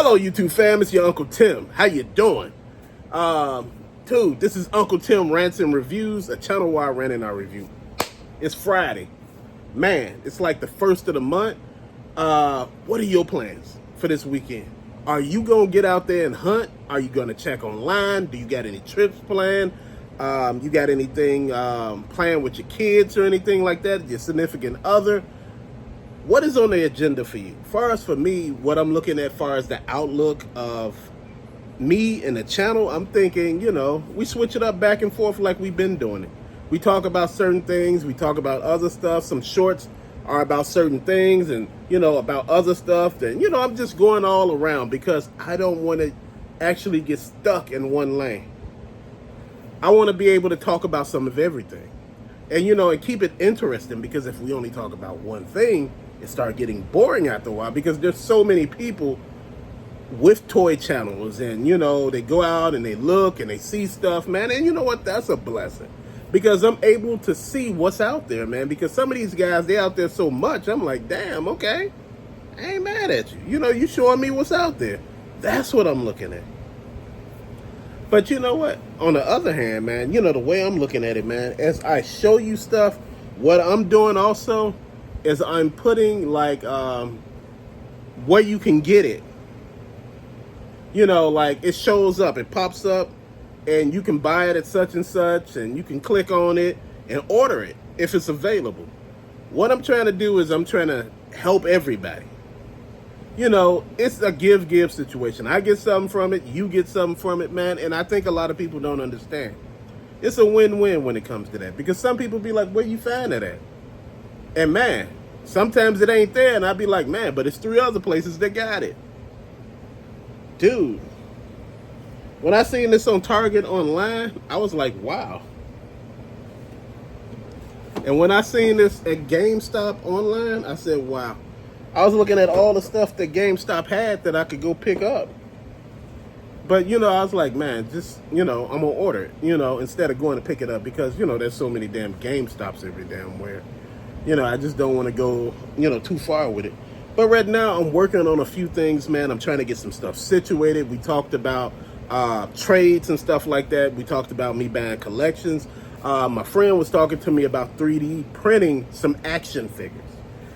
Hello, YouTube fam. It's your Uncle Tim. How you doing? Dude, this is Uncle Tim Rants and Reviews, a channel where I rant and I review. It's Friday. Man, it's like the first of the month. What are your plans for this weekend? Are you going to get out there and hunt? Are you going to check online? Do you got any trips planned? You got anything planned with your kids or anything like that? Your significant other? What is on the agenda for you? Far as for me, what I'm looking at far as the outlook of me and the channel, I'm thinking, we switch it up back and forth like we've been doing it. We talk about certain things, we talk about other stuff. Some shorts are about certain things and, about other stuff. And, I'm just going all around because I don't want to actually get stuck in one lane. I want to be able to talk about some of everything. And, and keep it interesting, because if we only talk about one thing, it starts getting boring after a while, because there's so many people with toy channels and, they go out and they look and they see stuff, man. And you know what? That's a blessing, because I'm able to see what's out there, man. Because some of these guys, they out there so much. I'm like, damn, okay. I ain't mad at you. You showing me what's out there. That's what I'm looking at. But you know what? On the other hand, man, the way I'm looking at it, man, as I show you stuff, what I'm doing also is I'm putting like where you can get it. Like it shows up, it pops up, and you can buy it at such and such, and you can click on it and order it if it's available. What I'm trying to do is I'm trying to help everybody. It's a give situation. I get something from it, you get something from it, man, and I think a lot of people don't understand. It's a win-win when it comes to that, because some people be like, where you find it at? And man, sometimes it ain't there, and I'd be like, man, but it's 3 other places that got it. Dude, when I seen this on Target online, I was like, wow. And when I seen this at GameStop online, I said, wow. I was looking at all the stuff that GameStop had that I could go pick up. But, I was like, man, just, I'm going to order it, instead of going to pick it up, because, there's so many damn GameStops every damn where. I just don't want to go, too far with it. But right now, I'm working on a few things, man. I'm trying to get some stuff situated. We talked about trades and stuff like that. We talked about me buying collections. My friend was talking to me about 3D printing some action figures.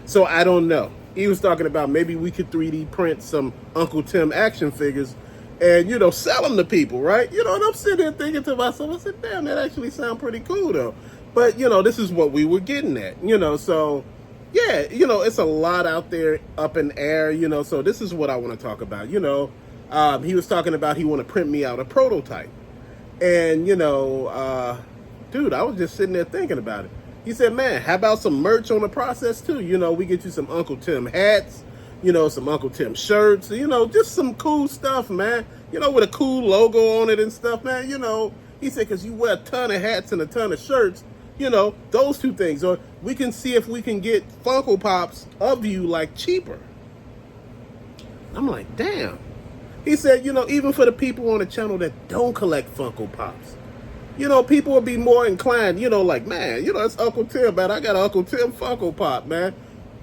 So I don't know. He was talking about maybe we could 3D print some Uncle Tim action figures and, sell them to people, right? And I'm sitting there thinking to myself, I said, damn, that actually sounds pretty cool, though. But, this is what we were getting at, so, yeah, it's a lot out there up in air, so this is what I want to talk about. He was talking about he want to print me out a prototype. And, dude, I was just sitting there thinking about it. He said, man, how about some merch on the process too? We get you some Uncle Tim hats, some Uncle Tim shirts, just some cool stuff, man. With a cool logo on it and stuff, man. He said, because you wear a ton of hats and a ton of shirts, those 2 things. Or we can see if we can get Funko Pops of you, like, cheaper. I'm like, damn. He said, even for the people on the channel that don't collect Funko Pops, people will be more inclined, like, man, it's Uncle Tim, man. I got an Uncle Tim Funko Pop, man.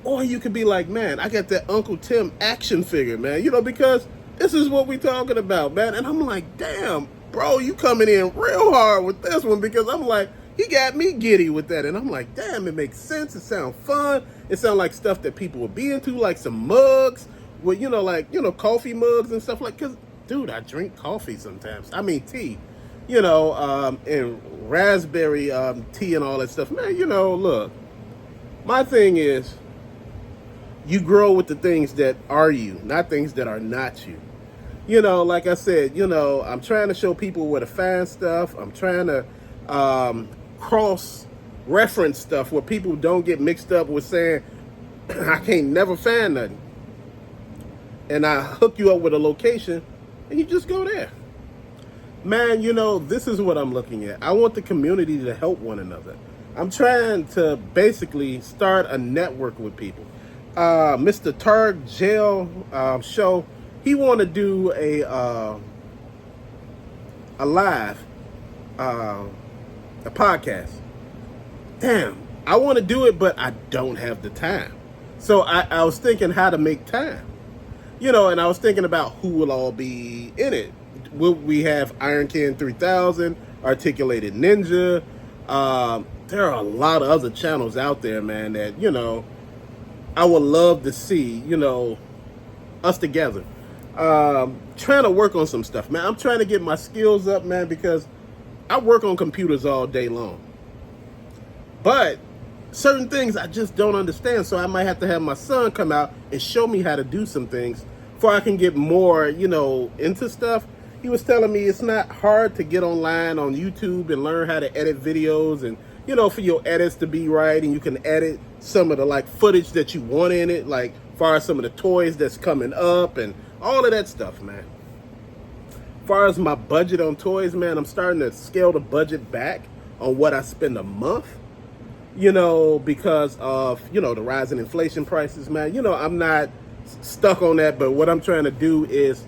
Or you could be like, man, I got that Uncle Tim action figure, man. Because this is what we talking about, man. And I'm like, damn, bro, you coming in real hard with this one, because I'm like, he got me giddy with that. And I'm like, damn, it makes sense. It sounds fun. It sounds like stuff that people would be into, like some mugs with, coffee mugs and stuff like, because, dude, I drink coffee sometimes. I mean, tea. And raspberry tea and all that stuff. Man, look, my thing is, you grow with the things that are you, not things that are not you. Like I said, I'm trying to show people where to find stuff. I'm trying to cross-reference stuff where people don't get mixed up with saying, I can't never find nothing. And I hook you up with a location, and you just go there. Man, this is what I'm looking at. I want the community to help one another. I'm trying to basically start a network with people. Mr. Targ Jail show, he want to do a live, a podcast. Damn, I want to do it, but I don't have the time. So I was thinking how to make time. And I was thinking about who will all be in it. Will we have Iron Ken 3000, Articulated Ninja? There are a lot of other channels out there, man, that, I would love to see, us together. Trying to work on some stuff, man. I'm trying to get my skills up, man, because I work on computers all day long. But certain things I just don't understand, so I might have to have my son come out and show me how to do some things before I can get more, into stuff. He was telling me it's not hard to get online on YouTube and learn how to edit videos and, for your edits to be right, and you can edit some of the footage that you want in it, like far as some of the toys that's coming up and all of that stuff, man. As far as my budget on toys, man, I'm starting to scale the budget back on what I spend a month. Because of, the rise in inflation prices, man. I'm not stuck on that, but what I'm trying to do is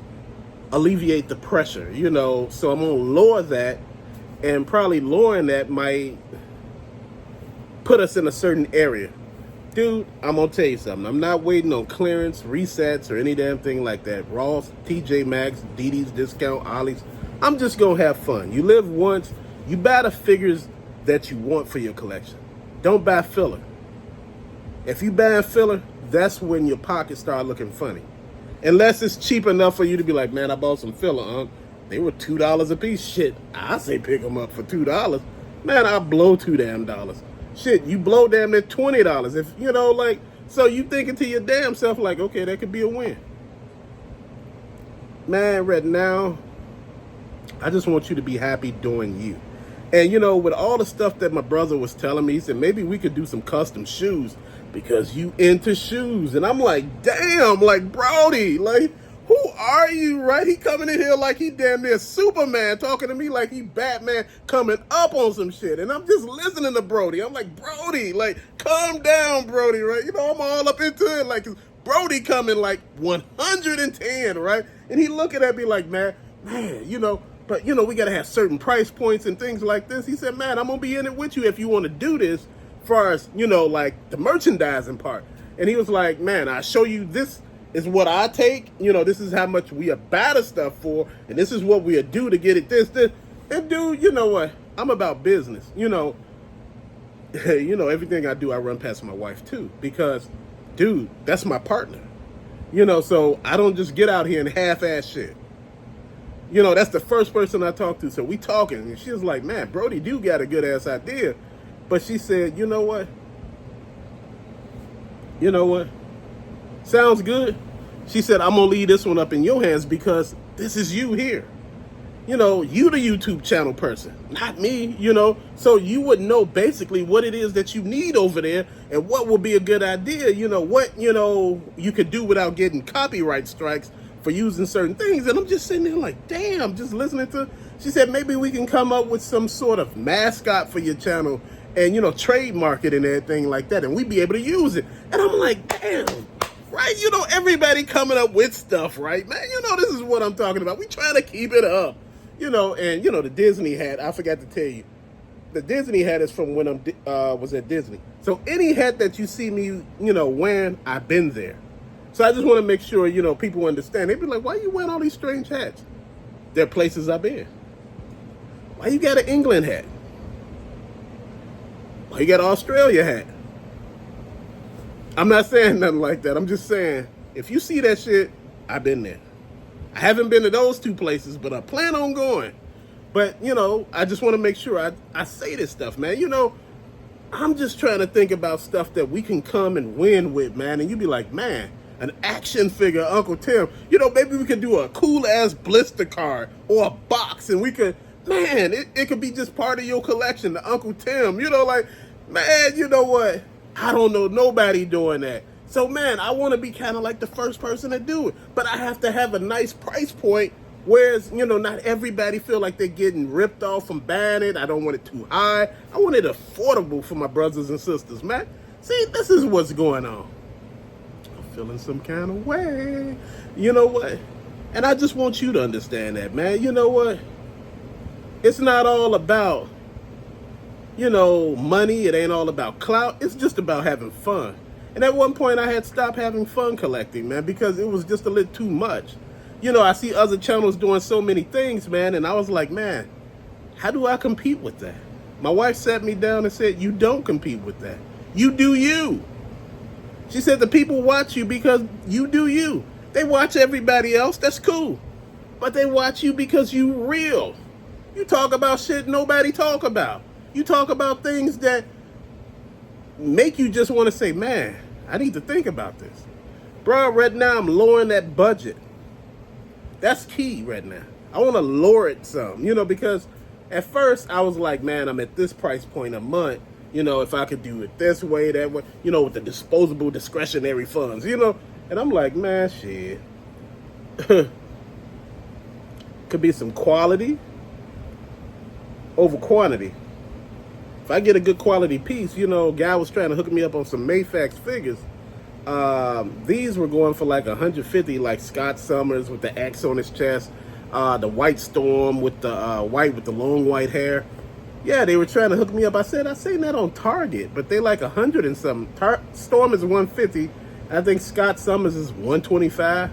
alleviate the pressure, so I'm going to lower that, and probably lowering that might put us in a certain area. Dude, I'm going to tell you something. I'm not waiting on clearance, resets, or any damn thing like that. Ross, TJ Maxx, DD's Discount, Ollie's. I'm just going to have fun. You live once. You buy the figures that you want for your collection. Don't buy filler. If you buy filler, that's when your pockets start looking funny. Unless it's cheap enough for you to be like, man, I bought some filler, They were $2 a piece. Shit, I say pick them up for $2. Man, I blow $2 damn. Shit, you blow damn near $20. If, so you thinking to your damn self like, okay, that could be a win. Man, right now, I just want you to be happy doing you. And, with all the stuff that my brother was telling me, he said, maybe we could do some custom shoes because you into shoes. And I'm like, damn, Brody, who are you, right? He coming in here like he damn near Superman, talking to me like he Batman coming up on some shit. And I'm just listening to Brody. I'm like, Brody, calm down, Brody, right? I'm all up into it. Brody coming 110, right? And he looking at me like, man, but, we got to have certain price points and things like this. He said, man, I'm going to be in it with you if you want to do this as far as, the merchandising part. And he was like, man, I show you this is what I take. This is how much we buy the stuff for. And this is what we do to get it this. And, dude, you know what? I'm about business. Everything I do, I run past my wife, too. Because, dude, that's my partner. So I don't just get out here and half-ass shit. That's the first person I talked to. So we talking, and she was like, man, Brody do got a good ass idea. But she said, you know what? Sounds good. She said, I'm going to leave this one up in your hands because this is you here. You the YouTube channel person, not me, So you would know basically what it is that you need over there and what would be a good idea, what, you could do without getting copyright strikes for using certain things. And I'm just sitting there like, damn, just listening to. She said, maybe we can come up with some sort of mascot for your channel and, trademark it and everything like that. And we'd be able to use it. And I'm like, damn, right? Everybody coming up with stuff, right, man? This is what I'm talking about. We trying to keep it up, and, the Disney hat, I forgot to tell you. The Disney hat is from when I was at Disney. So any hat that you see me, wearing, I've been there. So I just want to make sure, people understand. They'd be like, why you wearing all these strange hats? They're places I've been. Why you got an England hat? Why you got an Australia hat? I'm not saying nothing like that. I'm just saying, if you see that shit, I've been there. I haven't been to those two places, but I plan on going. But, I just want to make sure I say this stuff, man. I'm just trying to think about stuff that we can come and win with, man. And you'd be like, man, an action figure, Uncle Tim. Maybe we could do a cool-ass blister card or a box, and we could, man, it could be just part of your collection, the Uncle Tim. Man, you know what? I don't know nobody doing that. So, man, I want to be kind of like the first person to do it. But I have to have a nice price point, whereas, not everybody feel like they're getting ripped off from buying it. I don't want it too high. I want it affordable for my brothers and sisters, man. See, this is what's going on. Feeling some kind of way. You know what? And I just want you to understand that, man. You know what? It's not all about, money. It ain't all about clout. It's just about having fun. And at one point, I had stopped having fun collecting, man, because it was just a little too much. I see other channels doing so many things, man, and I was like, man, how do I compete with that? My wife sat me down and said, you don't compete with that. You do you. She said the people watch you because you do you. They watch everybody else, that's cool. But they watch you because you real. You talk about shit nobody talk about. You talk about things that make you just want to say, man, I need to think about this. Bro, right now I'm lowering that budget. That's key right now. I want to lower it some, because at first I was like, man, I'm at this price point a month. If I could do it this way, that way, with the disposable discretionary funds, And I'm like, man, shit. Could be some quality over quantity. If I get a good quality piece, guy was trying to hook me up on some Mayfax figures. These were going for like 150, like Scott Summers with the X on his chest, the White Storm with the white with the long white hair. Yeah, they were trying to hook me up. I seen that on Target, but they like 100 and something. Storm is 150. I think Scott Summers is 125.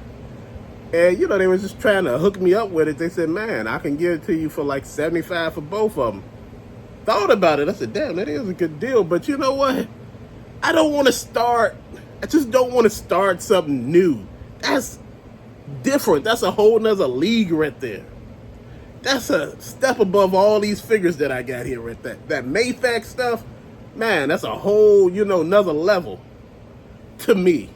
And they were just trying to hook me up with it. They said, man, I can give it to you for like 75 for both of them. Thought about it. I said, damn, that is a good deal. But you know what? I just don't want to start something new. That's different. That's a whole nother league right there. That's a step above all these figures that I got here right there. That Mayfax stuff, man, that's a whole, another level to me.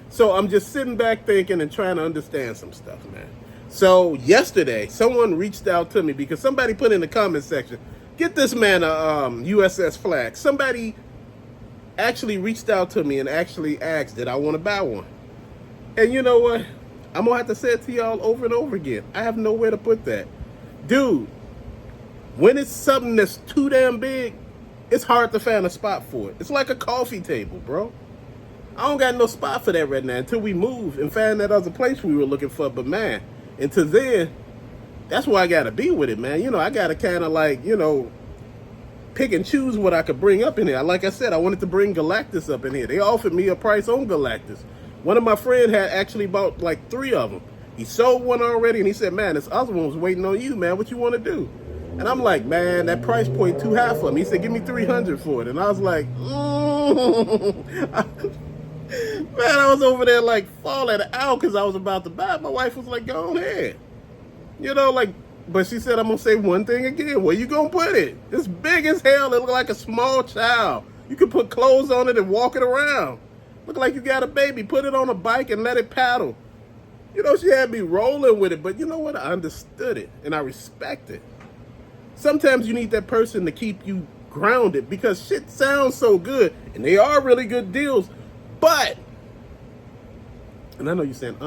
So I'm just sitting back thinking and trying to understand some stuff, man. So yesterday, someone reached out to me because somebody put in the comment section, get this man a USS Flag. Somebody actually reached out to me and actually asked, did I want to buy one? And you know what? I'm going to have to say it to y'all over and over again. I have nowhere to put that. Dude, when it's something that's too damn big, it's hard to find a spot for it. It's like a coffee table, bro. I don't got no spot for that right now until we move and find that other place we were looking for. But man, until then, that's where I got to be with it, man. I got to kind of like, pick and choose what I could bring up in here. Like I said, I wanted to bring Galactus up in here. They offered me a price on Galactus. One of my friends had actually bought like 3 of them. He sold one already, and he said, man, this other one was waiting on you, man. What you want to do? And I'm like, man, that price point too high for me. He said, give me 300 for it. And I was like, man, I was over there like falling out because I was about to buy it. My wife was like, go ahead. But she said, I'm going to say one thing again. Where you going to put it? It's big as hell. It look like a small child. You could put clothes on it and walk it around. Look like you got a baby. Put it on a bike and let it paddle. She had me rolling with it. But you know what? I understood it and I respect it. Sometimes you need that person to keep you grounded because shit sounds so good. And they are really good deals. But, and I know you're saying,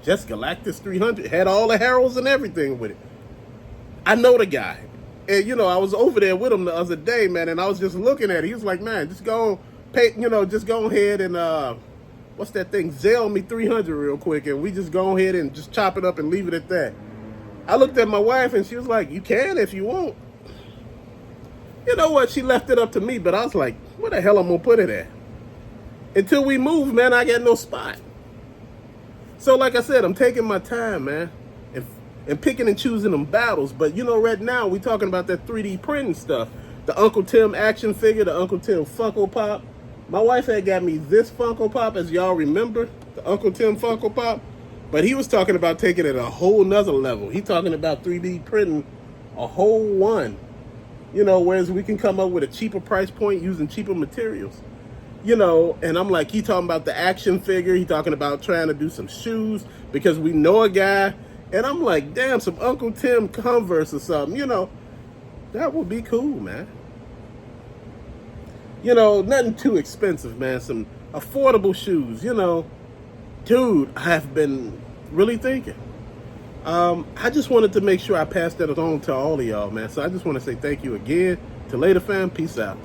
just Galactus 300 had all the heralds and everything with it. I know the guy. And, I was over there with him the other day, man, and I was just looking at it. He was like, man, just go just go ahead and, what's that thing? Zell me 300 real quick, and we just go ahead and just chop it up and leave it at that. I looked at my wife, and she was like, you can if you want. You know what? She left it up to me, but I was like, where the hell I'm going to put it at? Until we move, man, I got no spot. So like I said, I'm taking my time, man, and picking and choosing them battles. But right now we talking about that 3D printing stuff. The Uncle Tim action figure, the Uncle Tim Funko Pop. My wife had got me this Funko Pop, as y'all remember, the Uncle Tim Funko Pop. But he was talking about taking it a whole nother level. He talking about 3D printing a whole one. Whereas we can come up with a cheaper price point using cheaper materials. And I'm like, he talking about the action figure. He talking about trying to do some shoes because we know a guy. And I'm like, damn, some Uncle Tim Converse or something, that would be cool, man. Nothing too expensive, man. Some affordable shoes, Dude, I have been really thinking. I just wanted to make sure I passed that on to all of y'all, man. So I just want to say thank you again. Till later, fam. Peace out.